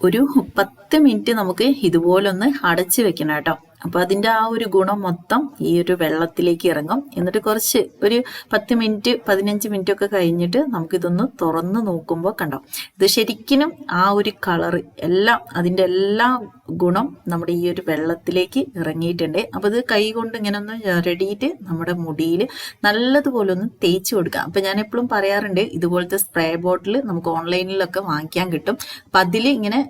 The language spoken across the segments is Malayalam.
ഒരു 10 മിനിറ്റ് നമുക്ക് ഇതുപോലൊന്ന് അടച്ചു വെക്കണം കേട്ടോ. അപ്പൊ അതിന്റെ ആ ഒരു ഗുണം മൊത്തം ഈ ഒരു വെള്ളത്തിലേക്ക് ഇറങ്ങും. എന്നിട്ട് കുറച്ച് ഒരു 10 മിനിറ്റ് 15 മിനിറ്റ് ഒക്കെ കഴിഞ്ഞിട്ട് നമുക്കിതൊന്ന് തുറന്ന് നോക്കുമ്പോൾ കണ്ടോ, ഇത് ശരിക്കും ആ ഒരു കളറ് എല്ലാം അതിന്റെ എല്ലാ ഗുണം നമ്മുടെ ഈ ഒരു വെള്ളത്തിലേക്ക് ഇറങ്ങിയിട്ടുണ്ട്. അപ്പൊ ഇത് കൈ കൊണ്ട് ഇങ്ങനെ ഒന്ന് റെഡിയിട്ട് നമ്മുടെ മുടിയിൽ നല്ലതുപോലെ ഒന്ന് തേച്ച് കൊടുക്കാം. അപ്പൊ ഞാൻ എപ്പോഴും പറയാറുണ്ട്, ഇതുപോലത്തെ സ്പ്രേ ബോട്ടിൽ നമുക്ക് ഓൺലൈനിലൊക്കെ വാങ്ങിക്കാൻ കിട്ടും. അപ്പൊ അതിൽ ഇങ്ങനെ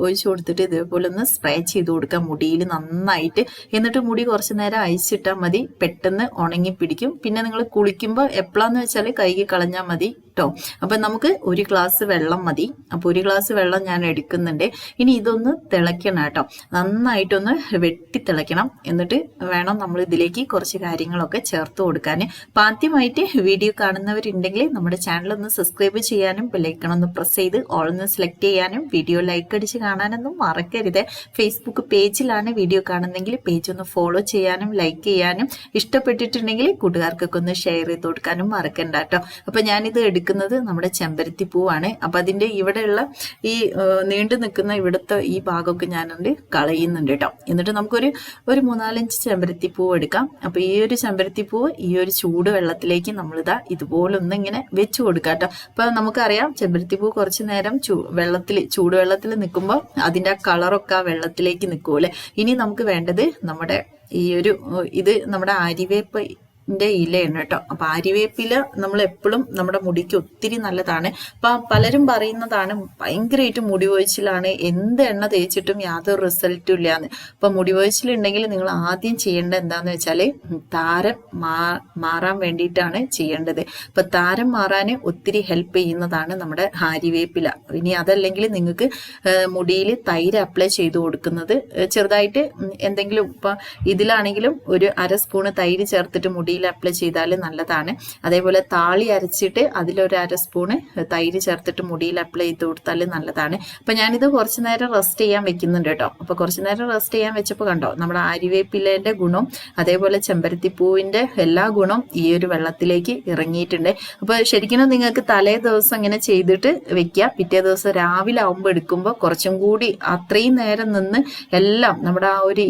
ഒഴിച്ചു കൊടുത്തിട്ട് ഇതേപോലെ ഒന്ന് സ്പ്രേ ചെയ്ത് കൊടുക്കാം മുടിയിൽ നന്നായിട്ട്. എന്നിട്ട് മുടി കുറച്ചു നേരം അയച്ചിട്ടാൽ മതി, പെട്ടെന്ന് ഉണങ്ങി പിടിക്കും. പിന്നെ നിങ്ങൾ കുളിക്കുമ്പോൾ എപ്പോഴാന്ന് വെച്ചാൽ കൈക്ക് കളഞ്ഞാൽ മതി കേട്ടോ. അപ്പൊ നമുക്ക് ഒരു ഗ്ലാസ് വെള്ളം മതി. അപ്പൊ ഒരു ഗ്ലാസ് വെള്ളം ഞാൻ എടുക്കുന്നുണ്ട്. ഇനി ഇതൊന്ന് തിളയ്ക്കണം കേട്ടോ, നന്നായിട്ടൊന്ന് വെട്ടി തിളയ്ക്കണം. എന്നിട്ട് വേണം നമ്മൾ ഇതിലേക്ക് കുറച്ച് കാര്യങ്ങളൊക്കെ ചേർത്ത് കൊടുക്കാൻ. അപ്പൊ ആദ്യമായിട്ട് വീഡിയോ കാണുന്നവരുണ്ടെങ്കിൽ നമ്മുടെ ചാനൽ ഒന്ന് സബ്സ്ക്രൈബ് ചെയ്യാനും ബെല്ലൈക്കൺ ഒന്ന് പ്രസ് ചെയ്ത് ഓൾ ഒന്ന് സെലക്ട് ചെയ്യാനും വീഡിയോ ലൈക്ക് അടിച്ച് കാണാനൊന്നും മറക്കരുത്. ഫേസ്ബുക്ക് പേജിലാണ് വീഡിയോ കാണുന്നെങ്കിൽ പേജ് ഒന്ന് ഫോളോ ചെയ്യാനും ലൈക്ക് ചെയ്യാനും, ഇഷ്ടപ്പെട്ടിട്ടുണ്ടെങ്കിൽ കൂട്ടുകാർക്കൊക്കെ ഒന്ന് ഷെയർ ചെയ്ത് കൊടുക്കാനും മറക്കണ്ട കേട്ടോ. അപ്പൊ ഞാനിത് എടുക്കുന്നത് നമ്മുടെ ചെമ്പരത്തി പൂവാണ്. അപ്പൊ അതിന്റെ ഇവിടെയുള്ള ഈ നീണ്ടു നിൽക്കുന്ന ഇവിടുത്തെ ഈ ഭാഗമൊക്കെ ഞാനുണ്ട് കളയുന്നുണ്ട് കേട്ടോ. എന്നിട്ട് നമുക്കൊരു 3-4 ചെമ്പരത്തി പൂവ് എടുക്കാം. അപ്പൊ ഈ ഒരു ചെമ്പരത്തി പൂവ് ഈ ഒരു ചൂട് വെള്ളത്തിലേക്ക് നമ്മളിതാ ഇതുപോലെ ഒന്ന് ഇങ്ങനെ വെച്ചു കൊടുക്കാം കേട്ടോ. അപ്പൊ നമുക്കറിയാം ചെമ്പരത്തി പൂ കുറച്ചു നേരം ചൂടുവെള്ളത്തിൽ നിൽക്കുമ്പോൾ അതിന്റെ ആ കളറൊക്കെ ആ വെള്ളത്തിലേക്ക് നിൽക്കൂലെ. ഇനി നമുക്ക് വേണ്ടത് നമ്മുടെ ഈ ഒരു ഇത് നമ്മുടെ ആര്യവേപ്പ് ഇലയാണ് കേട്ടോ. അപ്പൊ ആര്യവേപ്പില നമ്മൾ എപ്പോഴും നമ്മുടെ മുടിക്ക് ഒത്തിരി നല്ലതാണ്. അപ്പൊ പലരും പറയുന്നതാണ് ഭയങ്കരമായിട്ട് മുടി കൊഴിച്ചിലാണ്, എന്ത് എണ്ണ തേച്ചിട്ടും യാതൊരു റിസൾട്ടും ഇല്ലാന്ന്. അപ്പൊ മുടി കൊഴിച്ചിലുണ്ടെങ്കിൽ നിങ്ങൾ ആദ്യം ചെയ്യേണ്ടത് എന്താന്ന് വെച്ചാല് താരം മാറാൻ വേണ്ടിയിട്ടാണ് ചെയ്യേണ്ടത്. അപ്പൊ താരം മാറാൻ ഒത്തിരി ഹെൽപ്പ് ചെയ്യുന്നതാണ് നമ്മുടെ ആര്യവേപ്പില. ഇനി അതല്ലെങ്കിൽ നിങ്ങൾക്ക് മുടിയിൽ തൈര് അപ്ലൈ ചെയ്ത് കൊടുക്കുന്നത് ചെറുതായിട്ട് എന്തെങ്കിലും ഇപ്പൊ ഇതിലാണെങ്കിലും ഒരു 1/2 സ്പൂണ് തൈര് ചേർത്തിട്ട് മുടി അപ്ലൈ ചെയ്താൽ നല്ലതാണ്. അതേപോലെ താളി അരച്ചിട്ട് അതിലൊരു 1/2 സ്പൂണ് തൈര് ചേർത്തിട്ട് മുടിയിൽ അപ്ലൈ ചെയ്ത് കൊടുത്താൽ നല്ലതാണ്. അപ്പൊ ഞാനിത് കുറച്ചു നേരം റെസ്റ്റ് ചെയ്യാൻ വെക്കുന്നുണ്ട് കേട്ടോ. അപ്പൊ കുറച്ചു നേരം റെസ്റ്റ് ചെയ്യാൻ വെച്ചപ്പോൾ കണ്ടോ, നമ്മുടെ ആര്യവേപ്പിലേന്റെ ഗുണം അതേപോലെ ചെമ്പരത്തിപ്പൂവിന്റെ എല്ലാ ഗുണം ഈ ഒരു വെള്ളത്തിലേക്ക് ഇറങ്ങിയിട്ടുണ്ട്. അപ്പൊ ശരിക്കും നിങ്ങൾക്ക് തലേ ദിവസം ഇങ്ങനെ ചെയ്തിട്ട് വെക്കുക. പിറ്റേ ദിവസം രാവിലെ ആവുമ്പോൾ എടുക്കുമ്പോൾ കുറച്ചും കൂടി അത്രയും നേരം നിന്ന് എല്ലാം നമ്മുടെ ആ ഒരു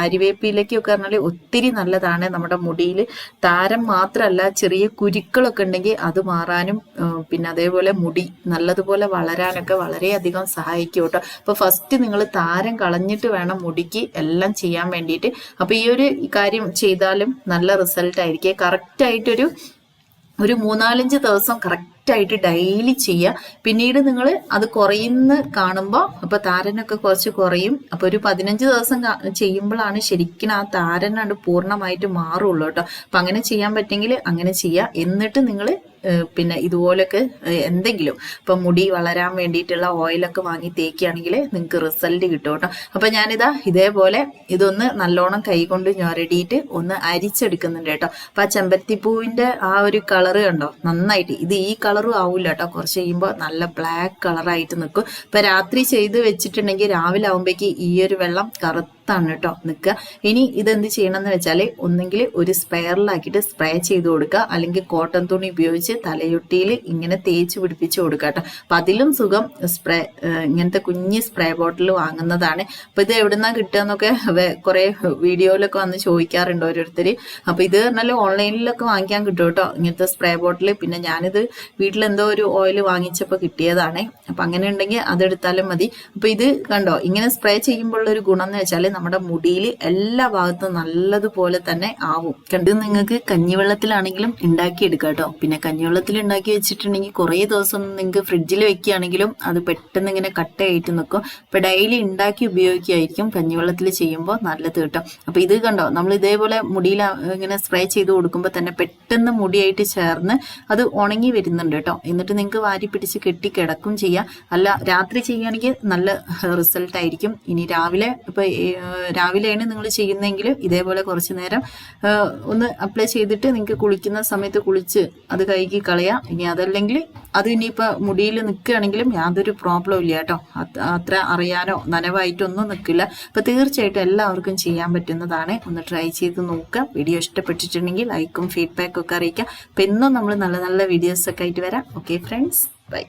ആര്യവേപ്പിലേക്കൊക്കെ പറഞ്ഞാൽ ഒത്തിരി നല്ലതാണ്. നമ്മുടെ മുടിയിൽ താരം മാത്രമല്ല ചെറിയ കുരുക്കളൊക്കെ ഉണ്ടെങ്കിൽ അത് മാറാനും പിന്നെ അതേപോലെ മുടി നല്ലതുപോലെ വളരാനൊക്കെ വളരെയധികം സഹായിക്കും കേട്ടോ. അപ്പൊ ഫസ്റ്റ് നിങ്ങൾ താരം കളഞ്ഞിട്ട് വേണം മുടിക്ക് എല്ലാം ചെയ്യാൻ വേണ്ടിയിട്ട്. അപ്പൊ ഈ ഒരു കാര്യം ചെയ്താലും നല്ല റിസൾട്ട് ആയിരിക്കും. കറക്റ്റായിട്ടൊരു 3-4 ദിവസം കറക്റ്റായിട്ട് ഡെയിലി ചെയ്യുക. പിന്നീട് നിങ്ങൾ അത് കുറയുന്ന കാണുമ്പോൾ അപ്പൊ താരനൊക്കെ കുറച്ച് കുറയും. അപ്പൊ ഒരു 15 ദിവസം ചെയ്യുമ്പോഴാണ് ശരിക്കും ആ താരനാണ് പൂർണ്ണമായിട്ട് മാറുള്ളൂ കേട്ടോ. അപ്പൊ അങ്ങനെ ചെയ്യാൻ പറ്റുമെങ്കിൽ അങ്ങനെ ചെയ്യുക. എന്നിട്ട് നിങ്ങൾ പിന്നെ ഇതുപോലൊക്കെ എന്തെങ്കിലും ഇപ്പൊ മുടി വളരാൻ വേണ്ടിയിട്ടുള്ള ഓയിലൊക്കെ വാങ്ങി തേക്കുകയാണെങ്കിൽ നിങ്ങൾക്ക് റിസൾട്ട് കിട്ടും കേട്ടോ. അപ്പൊ ഞാനിതാ ഇതേപോലെ ഇതൊന്ന് നല്ലോണം കൈ കൊണ്ട് ഞൊരടിയിട്ട് ഒന്ന് അരിച്ചെടുക്കുന്നുണ്ട് കേട്ടോ. അപ്പൊ ആ ചെമ്പരത്തിപ്പൂവിന്റെ ആ ഒരു കളറ് കണ്ടോ നന്നായിട്ട്, ഇത് ഈ കളറും ആവില്ല കേട്ടോ, കുറച്ച് കഴിയുമ്പോൾ നല്ല ബ്ലാക്ക് കളറായിട്ട് നിൽക്കും. ഇപ്പൊ രാത്രി ചെയ്ത് വെച്ചിട്ടുണ്ടെങ്കിൽ രാവിലെ ആവുമ്പോഴേക്ക് ഈ ഒരു വെള്ളം കറുത്താണ് കേട്ടോ നിൽക്കുക. ഇനി ഇതെന്ത് ചെയ്യണം എന്ന് വെച്ചാൽ ഒന്നെങ്കിൽ ഒരു സ്പെയറിലാക്കിയിട്ട് സ്പ്രേ ചെയ്ത് കൊടുക്കുക, അല്ലെങ്കിൽ കോട്ടൺ തുണി ഉപയോഗിച്ച് തലയൊട്ടിയിൽ ഇങ്ങനെ തേച്ച് പിടിപ്പിച്ച് കൊടുക്കുക കേട്ടോ. അപ്പൊ അതിലും സുഖം സ്പ്രേ ഇങ്ങനത്തെ കുഞ്ഞ് സ്പ്രേ ബോട്ടിൽ വാങ്ങുന്നതാണ്. അപ്പൊ ഇത് എവിടുന്നാ കിട്ടുക എന്നൊക്കെ കുറെ വീഡിയോയിലൊക്കെ വന്ന് ചോദിക്കാറുണ്ട് ഓരോരുത്തര്. അപ്പൊ ഇത് പറഞ്ഞാൽ ഓൺലൈനിലൊക്കെ വാങ്ങിക്കാൻ കിട്ടും കേട്ടോ ഇങ്ങനത്തെ സ്പ്രേ ബോട്ടിൽ. പിന്നെ ഞാനിത് വീട്ടിലെന്തോ ഒരു ഓയിൽ വാങ്ങിച്ചപ്പോൾ കിട്ടിയതാണ്. അപ്പൊ അങ്ങനെ ഉണ്ടെങ്കിൽ അതെടുത്താലും മതി. അപ്പൊ ഇത് കണ്ടോ ഇങ്ങനെ സ്പ്രേ ചെയ്യുമ്പോഴുള്ള ഒരു ഗുണം എന്ന് വെച്ചാൽ നമ്മുടെ മുടിയിൽ എല്ലാ ഭാഗത്തും നല്ലതുപോലെ തന്നെ ആവും. കണ്ടു നിങ്ങൾക്ക് കഞ്ഞിവെള്ളത്തിലാണെങ്കിലും ഉണ്ടാക്കിയെടുക്കാം കേട്ടോ. പിന്നെ കഞ്ഞിവെള്ളത്തിൽ ഉണ്ടാക്കി വെച്ചിട്ടുണ്ടെങ്കിൽ കുറേ ദിവസം നിങ്ങൾക്ക് ഫ്രിഡ്ജിൽ വെക്കുകയാണെങ്കിലും അത് പെട്ടെന്ന് ഇങ്ങനെ കട്ടയായിട്ട് നിൽക്കും. അപ്പൊ ഡെയിലി ഉണ്ടാക്കി ഉപയോഗിക്കുകയായിരിക്കും കഞ്ഞിവെള്ളത്തിൽ ചെയ്യുമ്പോൾ നല്ലത് കേട്ടോ. അപ്പൊ ഇത് കണ്ടോ നമ്മൾ ഇതേപോലെ മുടിയിൽ ഇങ്ങനെ സ്പ്രേ ചെയ്ത് കൊടുക്കുമ്പോൾ തന്നെ പെട്ടെന്ന് മുടിയായിട്ട് ചേർന്ന് അത് ഉണങ്ങി വരുന്നുണ്ട് കേട്ടോ. എന്നിട്ട് നിങ്ങൾക്ക് വാരി പിടിച്ച് കെട്ടി കിടക്കും ചെയ്യാം. അല്ല രാത്രി ചെയ്യുകയാണെങ്കിൽ നല്ല റിസൾട്ട് ആയിരിക്കും. ഇനി രാവിലെയാണ് നിങ്ങൾ ചെയ്യുന്നതെങ്കിൽ ഇതേപോലെ കുറച്ചു നേരം ഒന്ന് അപ്ലൈ ചെയ്തിട്ട് നിങ്ങൾക്ക് കുളിക്കുന്ന സമയത്ത് കുളിച്ച് അത് കൈക്ക് കളയാം. ഇനി അതല്ലെങ്കിൽ അത് ഇനിയിപ്പോൾ മുടിയിൽ നിൽക്കുകയാണെങ്കിലും യാതൊരു പ്രോബ്ലം ഇല്ല കേട്ടോ. അത്ര അറിയാനോ നനവായിട്ടൊന്നും നിൽക്കില്ല. അപ്പൊ തീർച്ചയായിട്ടും എല്ലാവർക്കും ചെയ്യാൻ പറ്റുന്നതാണ്. ഒന്ന് ട്രൈ ചെയ്ത് നോക്കുക. വീഡിയോ ഇഷ്ടപ്പെട്ടിട്ടുണ്ടെങ്കിൽ ലൈക്കും ഫീഡ്ബാക്കും ഒക്കെ അറിയിക്കാം. അപ്പൊ എന്നും നമ്മൾ നല്ല നല്ല വീഡിയോസൊക്കെ ആയിട്ട് വരാം. Okay friends, by.